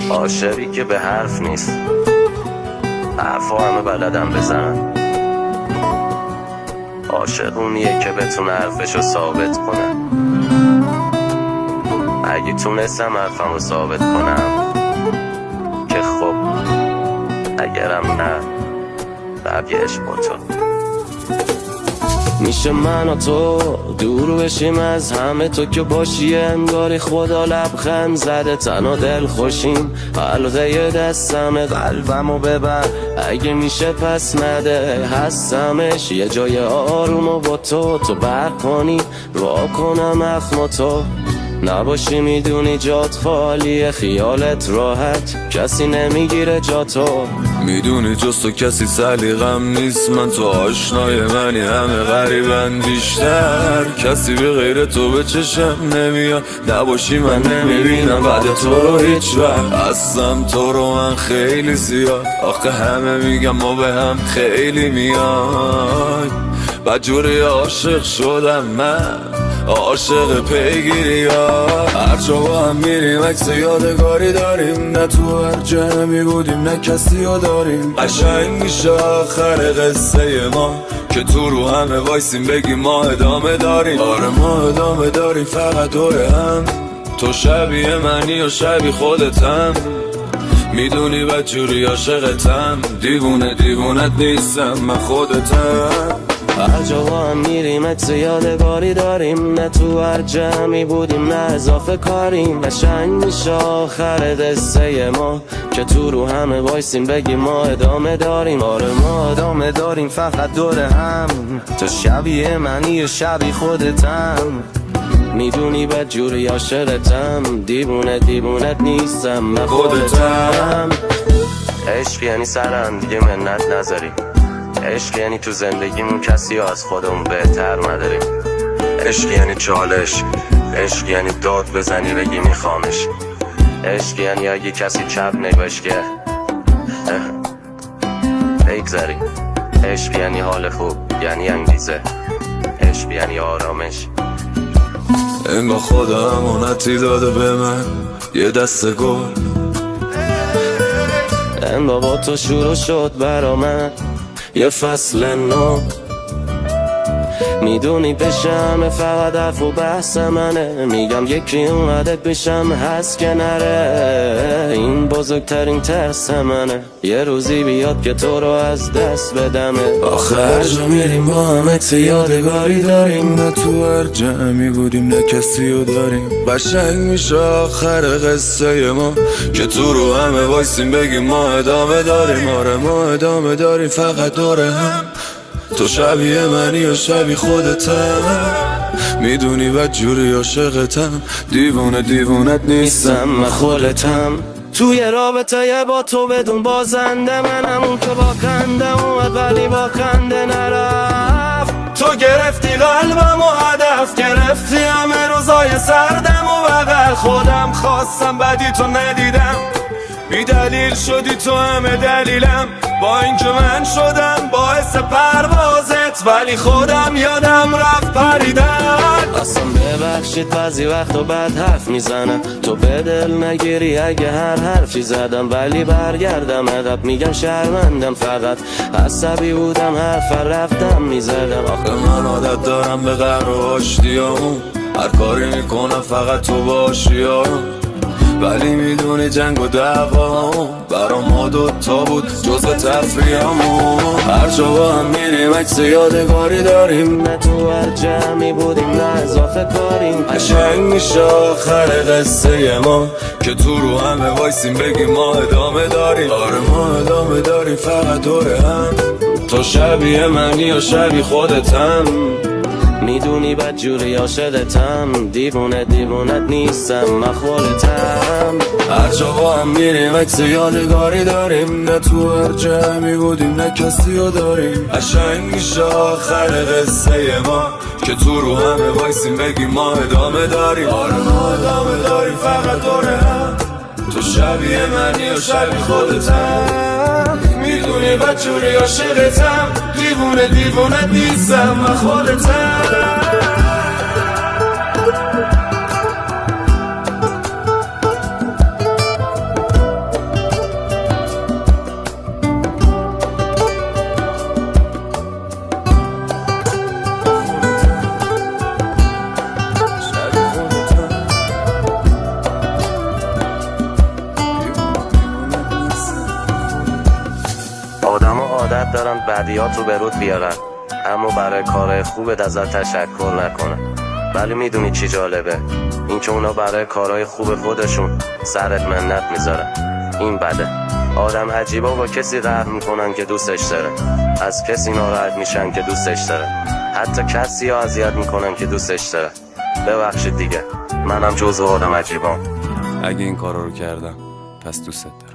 عاشقی که به حرف نیست، حرفا همه بلدم بزنن. عاشق اونیه که بتونه حرفشو ثابت کنه. اگه تونستم حرفمو ثابت کنم که خب، اگرم نه بقیه‌اش با تو. میشه من و تو دور بشیم از همه، تو که باشی انگاری خدا لبخند زده. تنها دل خوشیم حلقه دستمه، قلبمو ببر اگه میشه پس نده. هستمش یه جای آرومو با تو بر کنی وا کنم اخم تو. نباشی میدونی جات خالیه، خیالت راحت کسی نمیگیره جا تو. میدونی جز تو کسی سلیقم نیست، من تو آشنای منی همه غریبن بیشتر. کسی به غیر تو به چشم نمیاد، نباشی من نمیبینم بعد تو رو هیچ وقت. هستم تو رو من خیلی زیاد، آخه همه میگم ما به هم خیلی میای. بدجوری عاشق شدم من، عاشق پیگیری ها. هر جا با هم میریم عکس یادگاری داریم، نه تو هر جمعی بودیم نه کسی ها داریم. قشنگ میشه آخر قصه ما که تو رو همه وایسیم بگیم ما ادامه داریم. آره ما ادامه داریم فقط دور هم، تو شبیه منی و شبیه خودتم. میدونی بدجوری عاشقتم، دیوونه دیوونت نیستم من خودتم. هر جا با هم میریم عکس یادگاری داریم، نه تو هر جمعی بودیم نه اضافه کاریم. قشنگ میشه آخر قصه ما که تو رو همه وایسیم بگیم ما ادامه داریم. آره ما ادامه داریم فقط دور هم، تو شبیه منی و شبیه خودتم. میدونی بدجوری عاشقتم، دیوونه دیوونت نیستم من خودتم. عشق یعنی سرم دیگه منت نذاری، عشق یعنی تو زندگیمون کسی از خودمون بهتر نداریم. عشق یعنی چالش، عشق یعنی داد بزنی بگی میخوامش. عشق یعنی اگه کسی چپ نگاش که بگذاری. عشق یعنی حال خوب، یعنی انگیزه، عشق یعنی آرامش. انگار خدا امانتی داده به من یه دسته گل، انگار با تو شروع شد برا من یه فصل نو. میدونی بشم فقط حرف و بحث منه، میگم یکی اومده پیشم هست که نره. این بزرگترین ترس منه یه روزی بیاد که تو رو از دست بدمه. آخه هر جا میریم با هم عکس یادگاری داریم، نه تو هر جمعی بودیم نه کسی رو داریم. قشنگ میشه آخر قصه ما که تو رو همه وایسیم بگیم ما ادامه داریم. آره ما ادامه داریم فقط دور هم، تو شبیه منی و شبیه خودتم. میدونی بدجوری عاشقتم، دیوونه دیوونت نیستم من خودتم. توی رابطه با تو بدون بازنده، منم اون که با خنده اومد ولی با خنده نرفت. تو گرفتی قلبم و هدف گرفتی همه روزای سردم و بغل خودم خواستم بدی تو ندیدم، بی دلیل شدی تو همه دلیلم. با اینکه من شدم باعث پروازت ولی خودم یادم رفت پریدن. اصلا ببخشید بعضی وقتا بد حرف میزنم، تو به دل نگیری اگه هر حرفی زدم. ولی برگردم عقب میگم شرمندم، فقط عصبی بودم حرف رفتم میزدم. آخه من عادت دارم به قهر و آشتیامون، هر کاری میکنم فقط تو باشی ولی میدونی جنگ و دعوام برا ما دوتا بود جزو تفریحمون. هر جا با هم میریم عکس یادگاری داریم، نه تو هر جمعی بودیم نه اضافه کاریم. قشنگ میشه آخر قصه ما که تو رو همه وایسیم بگیم ما ادامه داریم. آره ما ادامه داریم فقط دور هم، تو شبیه منی و شبیه خودتم. میدونی بدجوری عاشقتم، دیوونه دیوونت نیستم من خودتم. هر جا با هم میریم عکس یادگاری داریم، نه تو هر جمعی بودیم نه کسی رو داریم. قشنگ میشه آخر قصه ما که تو رو همه وایسیم بگیم ما ادامه داریم. آره ما ادامه داریم فقط دور هم، تو شبیه منی و شبیه خودتم. میدونی بدجوری عاشقتم، دیوونه دیوونت نیستم من خودتم. بدیات رو به رود بیارن، اما برای کارهای خوبت ازت تشکر نکنن. ولی میدونی چی جالبه؟ این که اونا برای کارهای خوب خودشون سرت منت میذارن. این بده. آدم عجیبا با کسی قهر میکنن که دوستش داره، از کسی ناراحت میشن که دوستش داره، حتی کسی ها اذیت میکنن که دوستش داره. ببخشید دیگه، منم جزو آدم عجیبام. اگه این کارا رو کردم پس دوست دارم.